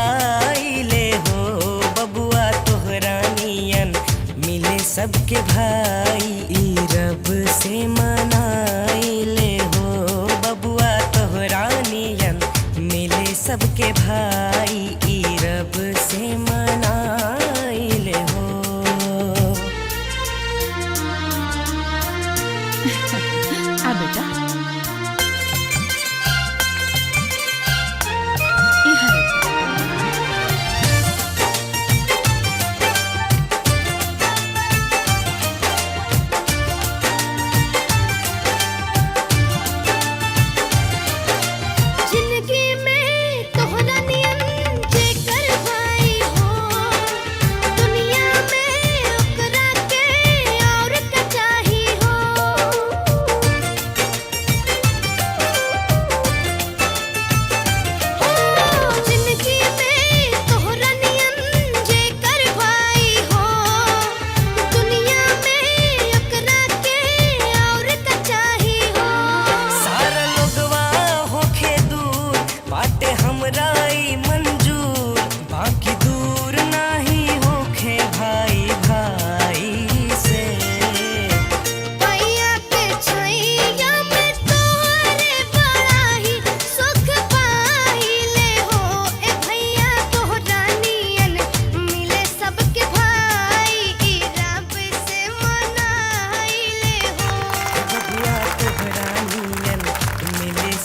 पाइले हो बबुआ तोहरा नियन मिले सबके भाई ई रब से मनाइले हो बबुआ तोहरा नियन मिले सबके भाई ई रब से मनाइले हो। आ बेटा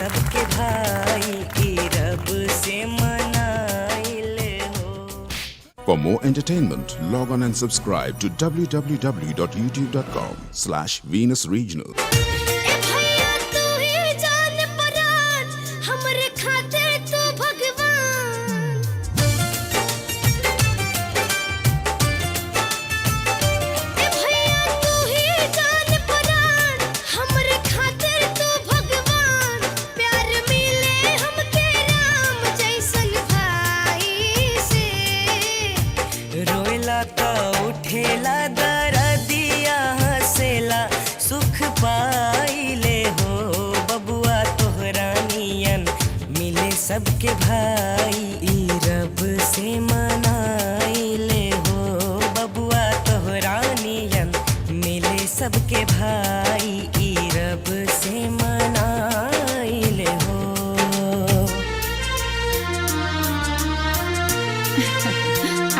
सबके भाई ई रब से मनाइले हो। For more entertainment, log on and subscribe to www.youtube.com/Venus Regional. उठेला दरदिया हंसेला सुख पाइले हो बबुआ तोहरा नियन मिले सबके भाई ई रब से मनाइले हो बबुआ तोहरा नियन मिले सबके भाई ई रब से मनाइले हो।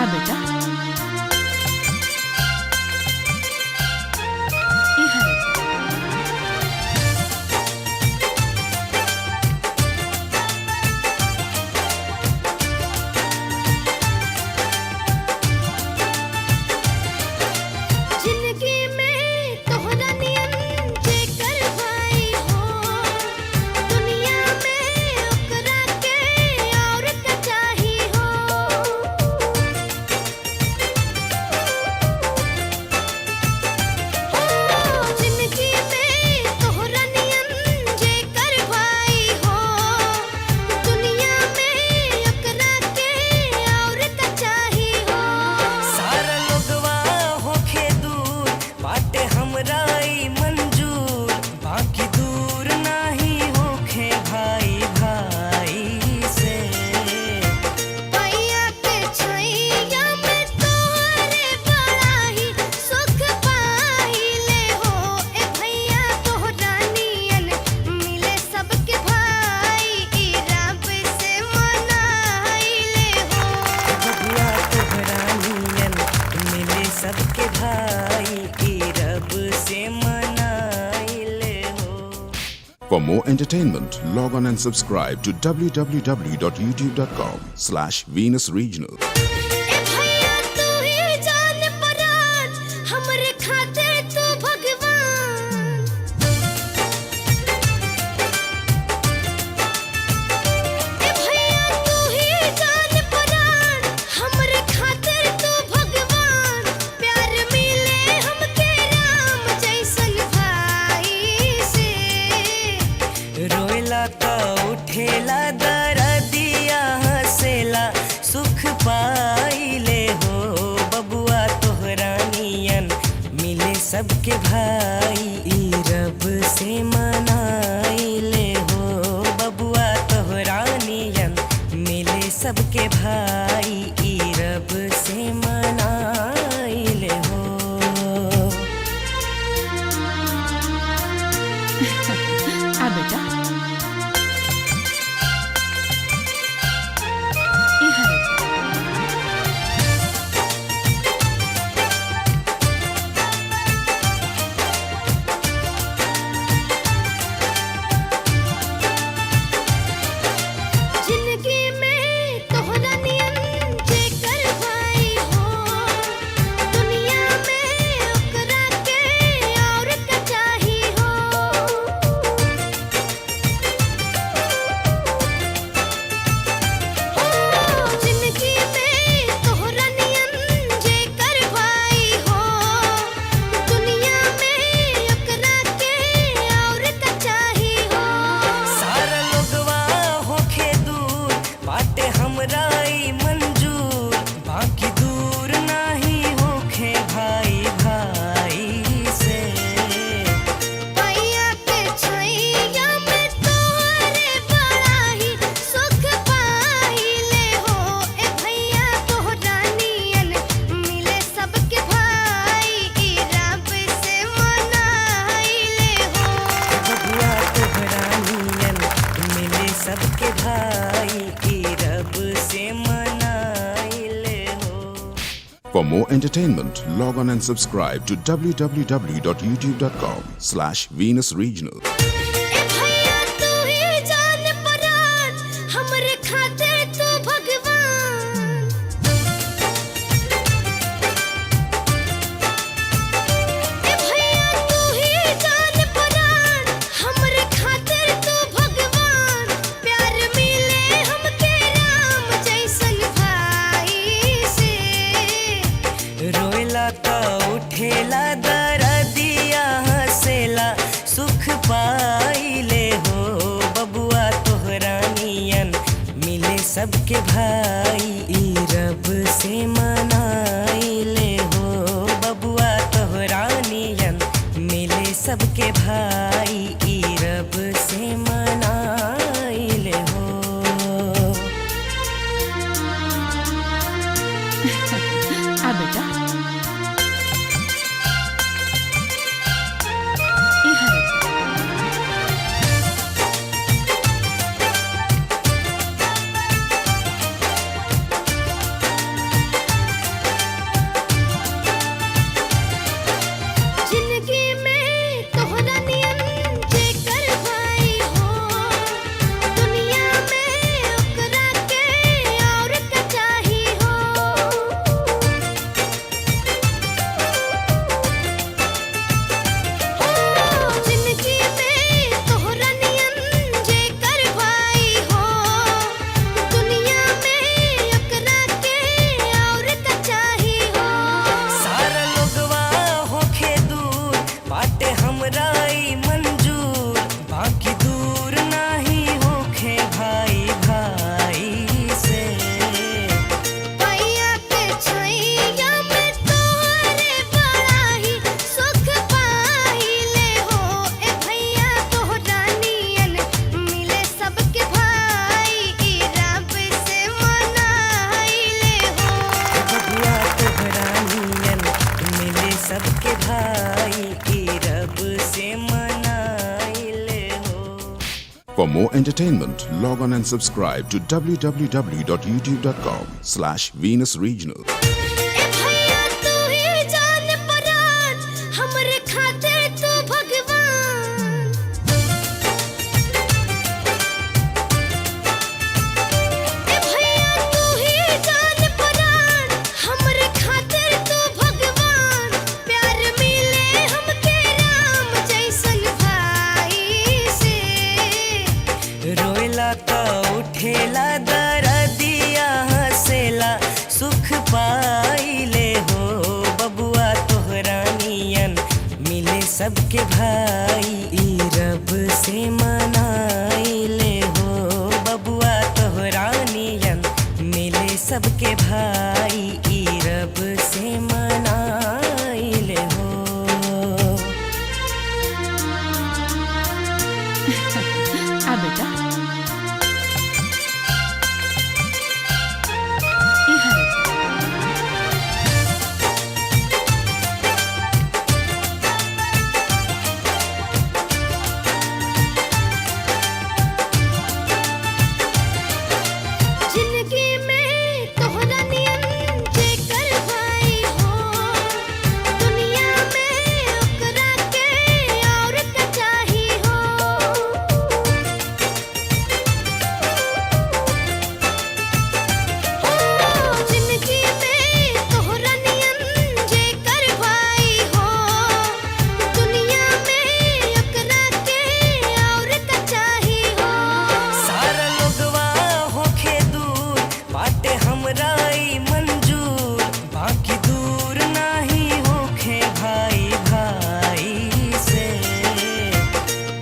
आ बेटा सबके भाई ई रब से मनाइले हो। For more entertainment, log on and subscribe to www.youtube.com/Venus Regional. उठेला दरदिया हंसेला सुख पा सबके भाई ई रब से मनाइले हो। आ बेटा इहर जिंदगी में तोहरा नियन जेकर भाई हो, दुनिया में ओकरा के और का चाही हो। जिंदगी में तोहरा नियन जेकर भाई हो, दुनिया में ओकरा के और का चाही हो। सारा लोगवा होखे दूर बाटे हमरा ई मंजूर, बाकी दूर नाही होखे भाई भाई से। पैया के छैया में तोहरे बड़ा ही सुख पाइले हो। ए भैया तोहरा नियन मिले सबके भाई ई रब से मनाइले हो। बबुआ तोहरा नियन मिले सबके भाई ई रब से मनाइले हो। For more entertainment, log on and subscribe to www.youtube.com/Venus Regional. ए भैया तू ही जान परान हमरे खातिर तू भगवान। ए भैया तू ही जान परान हमरे खातिर तू भगवान। प्यार मिले हमके राम जैसन भाई से। रोएला त उठेला दरदिया, हंसेला सुख पाइले हो। बबुआ तोहरा नियन मिले सबके भाई ई रब से मनाइले हो। बबुआ तोहरा नियन मिले सबके भाई ई रब से मनाइले हो। आ बेटा इहर जिंदगी में तोहरा नियन जेकर भाई हो, दुनिया में ओकरा के और का चाही हो। जिंदगी में तोहरा नियन जेकर भाई हो, दुनिया में ओकरा के और का चाही हो। सारा लोगवा होखे दूर बाटे हमरा ई मंजूर, बाकी दूर नाही होखे भाई भाई से। पैया के छैया में तोहरे बड़ा ही सुख पाइले हो। ए भैया तोहरा नियन मिले सबके भाई ई रब से मनाइले हो। बबुआ तोहरा नियन मिले सबके भाई ई रब से मनाइले हो। For more entertainment, log on and subscribe to www.youtube.com/Venus Regional. ए भैया तू ही जान परान हमरे खातिर तू भगवान। ए भैया तू ही जान परान हमरे खातिर तू भगवान। प्यार मिले हमके राम जैसन भाई से। रोएला त उठेला दरदिया, हंसेला सुख पाइले हो। बबुआ तोहरा नियन मिले सबके भाई ई रब से मनाइले हो। बबुआ तोहरा नियन मिले सबके भाई ई रब से मनाइले हो। आ बेटा हमराई मंजूर बाकी दूर नाही होखे भाई भाई से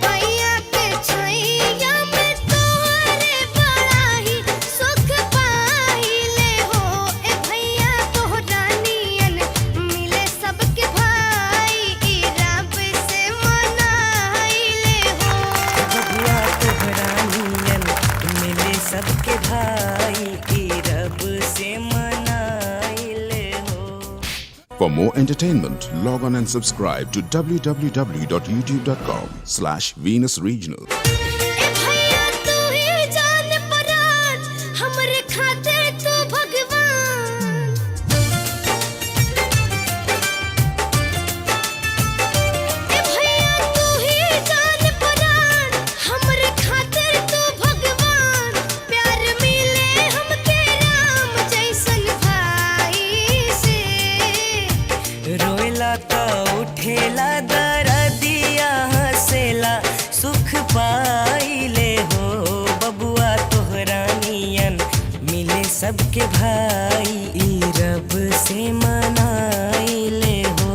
पैया के छैया में तोहरे बड़ा ही सुख पाइले हो ए भैया तोहरा नियन मिले सबके भाई ई रब से मनाइले हो बबुआ तोहरा नियन मिले सबके भाई ई रब से मनाइले हो। For more entertainment, log on and subscribe to www.youtube.com/Venus Regional. ए भैया तू ही जान परान हमरे खातिर तू भगवान ए भैया तू ही जान परान हमरे खातिर तू भगवान प्यार मिले हमके राम जैसन भाई से रोएला त उठेला दरदिया हंसेला सुख पाइले हो बबुआ तोहरा नियन मिले सबके भाई ई रब से मनाइले हो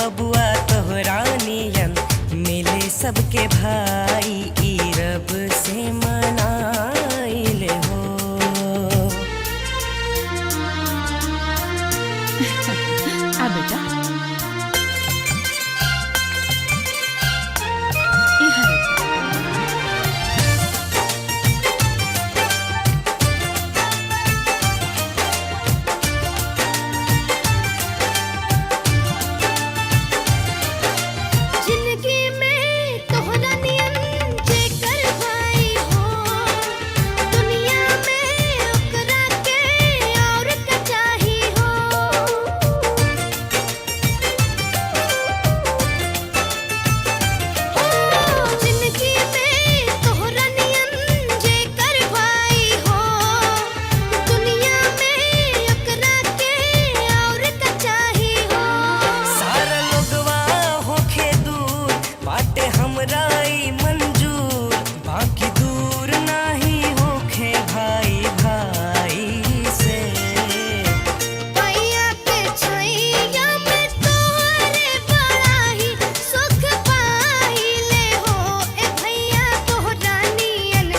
बबुआ तोहरा नियन मिले सबके भाई ई रब से मनाइले हो। आ बेटा इहर जिंदगी में तोहरा नियन जेकर भाई हो दुनिया में ओकरा के और का चाही हो जिंदगी में तोहरा नियन जेकर भाई हो दुनिया में ओकरा के और का चाही हो सारा लोगवा होखे दूर बाटे हमराई मंजूर बाकी दूर नाही होखे भाई भाई से पैया के छैया में तोहरे बड़ा ही सुख पाइले हो ए भैया तोहरा नियन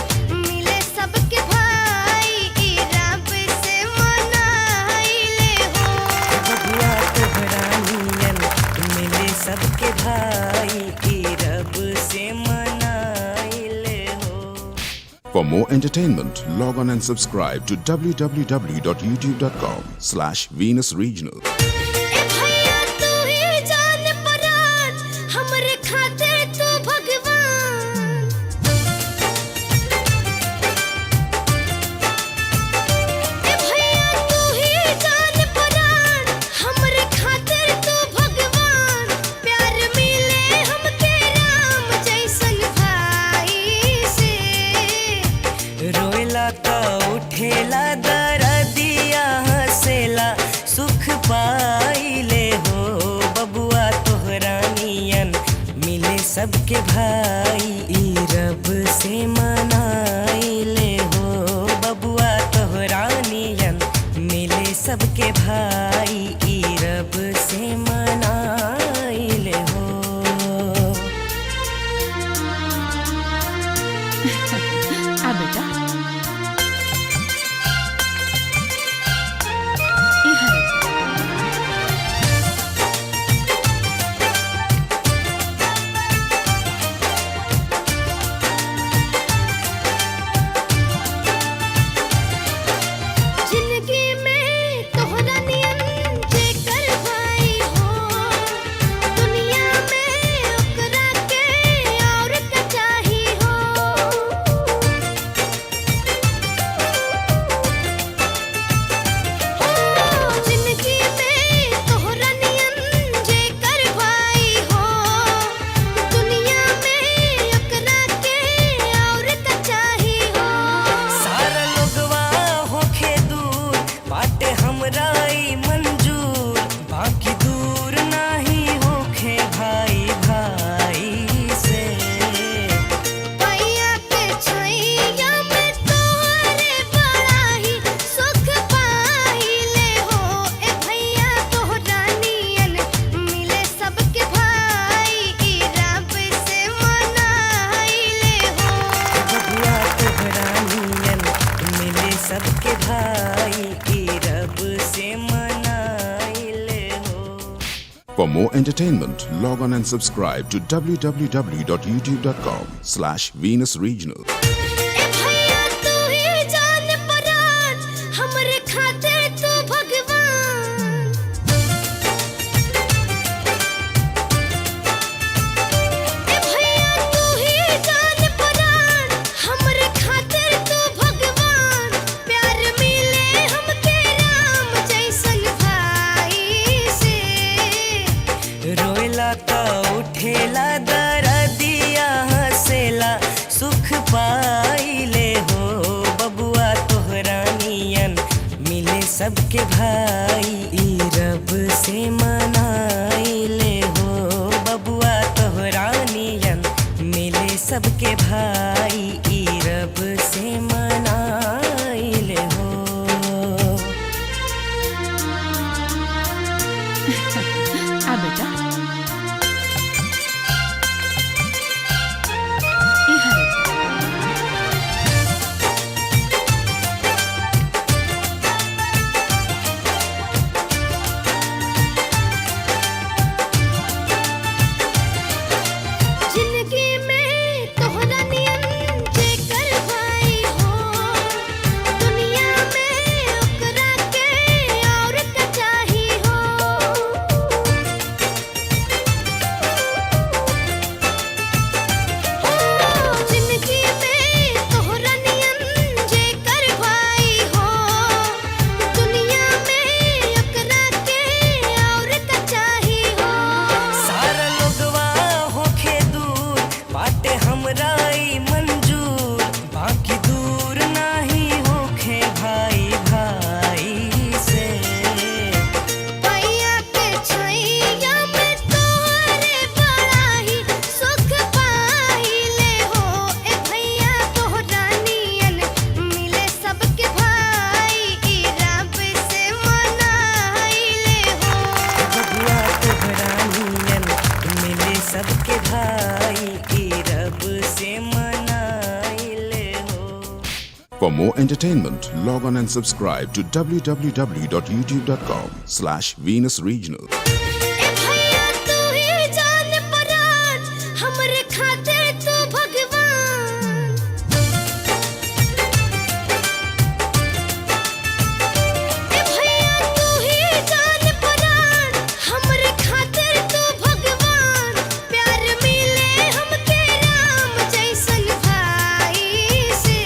मिले सबके भाई ई रब से मनाइले हो बबुआ तोहरा नियन मिले सबके भाई ई रब से मनाइले हो। For more entertainment, log on and subscribe to www.youtube.com/Venus Regional. ए भैया तू ही जान परान हमरे खातिर तू भगवान ए भैया तू ही जान परान हमरे खातिर तू भगवान प्यार मिले हमके राम जैसन भाई से रोएला त उठेला दरदिया हंसेला सुख पाइले हो बबुआ तोहरा नियन मिले सबके भाई ई रब से मनाइले हो बबुआ तोहरा नियन मिले सबके भाई ई रब से मनाइले हो। आ बेटा इहर जिंदगी में तोहरा नियन जेकर भाई हो दुनिया में ओकरा के और का चाही हो जिंदगी में तोहरा नियन जेकर भाई हो दुनिया में ओकरा के और का चाही हो सारा लोगवा होखे दूर बाटे हमराई मंजूर बाकी दूर नाही होखे भाई भाई से पैया के छैया में तोहरे बड़ा ही सुख पाइले For more entertainment, log on and subscribe to www.youtube.com/Venus Regional. ए भैया तू ही जान परान हमरे खातिर तू भगवान ए भैया तू ही जान परान हमरे खातिर तू भगवान प्यार मिले हमके राम जैसन भाई से रोएला का उठेला दरदिया हंसेला सुख पाइले हो बबुआ तोहरा नियन मिले सबके भाई ई रब से मनाइले हो बबुआ तोहरा नियन मिले सबके भाई ई रब से मनाइले हो आ बेटा इहाँ रख। जिंदगी में तोहरा नियन जेकर भाई हो दुनिया में ओकरा के और का चाही हो जिंदगी में तोहरा नियन जेकर भाई हो दुनिया में ओकरा के और का चाही हो सारा लोगवा होखे दूर बाटे हमरा ई मंजूर बाकी दूर नाही होखे भाई भाई से भैया के छैया में तोहरे बड़ा ही सुख पाइले हो ए भैया तोहरा नियन मिले सबके भाई ई रब से मनाइले हो बबुआ तोहरा नियन मिले सबके भाई ई रब से मनाइले हो For more entertainment, log on and subscribe to www.youtube.com/Venus Regional. ए भैया तू ही जान परान हमरे खातिर तू भगवान ए भैया तू ही जान परान हमरे खातिर तू भगवान प्यार मिले हमके राम जैसन भाई से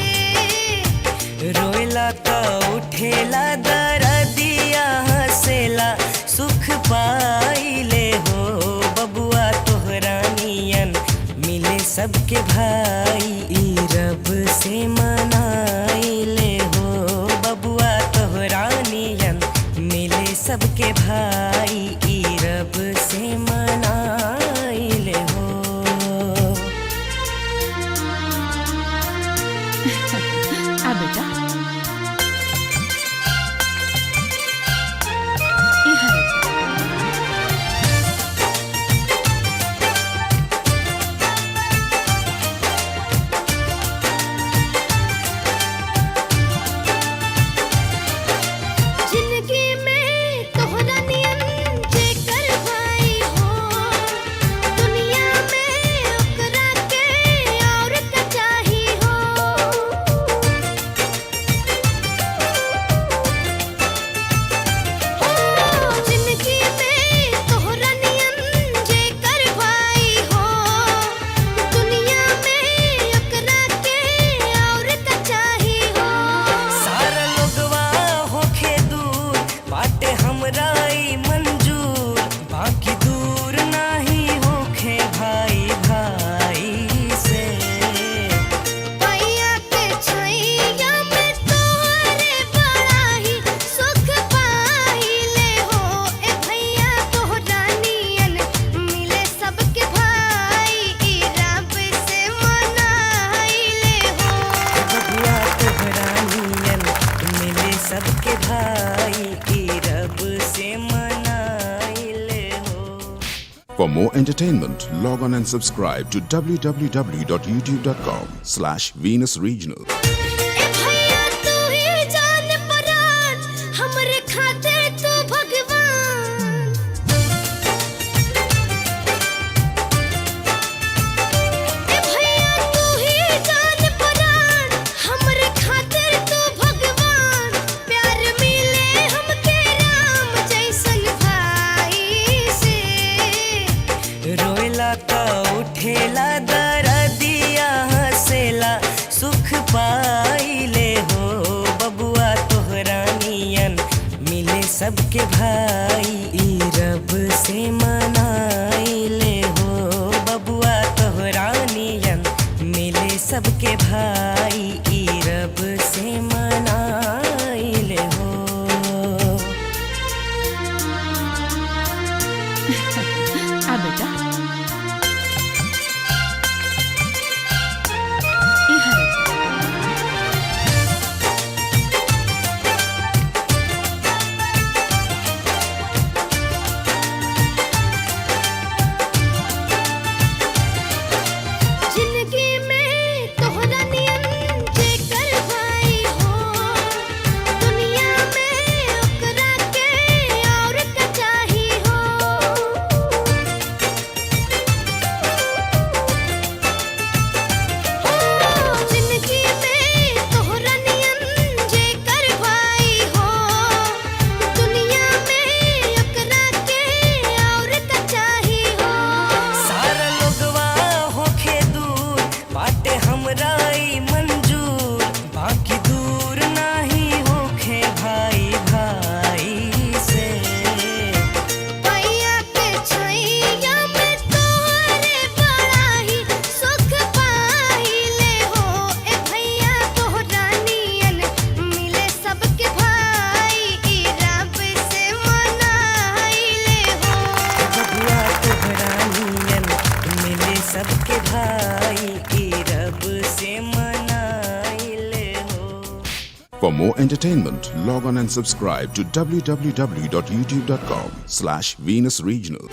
रोएला का उठेला दरदिया हंसेला सुख पाइले हो बबुआ तोहरा नियन मिले सबके भाई ई रब से मनाइले हो बबुआ तोहरा नियन मिले सबके भाई ई रब से मनाइले हो आ बेटा इहाँ रख। जिंदगी में तोहरा नियन जेकर भाई हो दुनिया में ओकरा के और का चाही हो जिंदगी में तोहरा नियन जेकर भाई हो दुनिया में ओकरा के और का चाही हो सारा लोगवा होखे दूर बाटे हमरा ई मंजूर बाकी दूर नाही होखे भाई भाई से भैया के छैया में तोहरे बड़ा ही सुख पाइले हो ए भैया तोहरा नियन मिले सबके भाई ई रब से मनाइले हो बबुआ तोहरा नियन मिले सबके भाई ई रब से मनाइले हो For more entertainment, log on and subscribe to www.youtube.com/Venus Regional. ए भैया तू ही जान परान हमरे खातिर तू भगवान मिले सबके भाई ई रब से मनाइले हो बबुआ तोहरा नियन मिले सबके भाई ई रब से मनाइले हो। आ बेटा इहाँ रख। जिंदगी में तोहरा नियन जेकर भाई हो दुनिया में ओकरा के और का चाही हो। जिंदगी में तोहरा नियन जेकर भाई हो दुनिया में ओकरा के और का चाही हो। सारा लोगवा होखे दूर बाटे हमरा ई मंजूर बाकी दूर नाही होखे भाई भाई से। पैया के छैया में तोहरे बड़ा ही सुख पाइले हो ए भैया तोहरा नियन मिले सबके भाई ई रब से मनाइले हो। बबुआ तोहरा नियन मिले सबके भाई ई रब से मनाइले हो। For more entertainment, log on and subscribe to www.youtube.com/Venus Regional. ए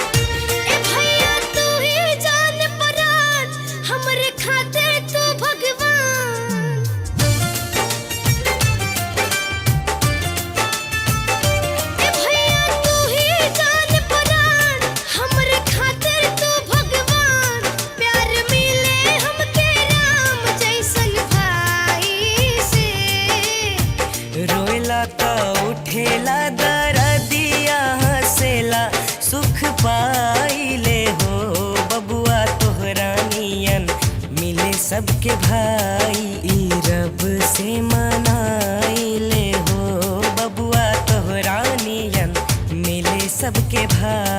भैया तू ही जान परान हमरे खातिर तू भगवान। ए भैया तू ही जान परान हमरे खातिर तू भगवान। प्यार मिले हमके राम जैसन भाई से। रोएला त उठेला दरदिया हंसेला सुख पाइले हो बबुआ तोहरा नियन मिले सबके भाई ई रब से मनाइले हो बबुआ तोहरा नियन मिले सबके भाई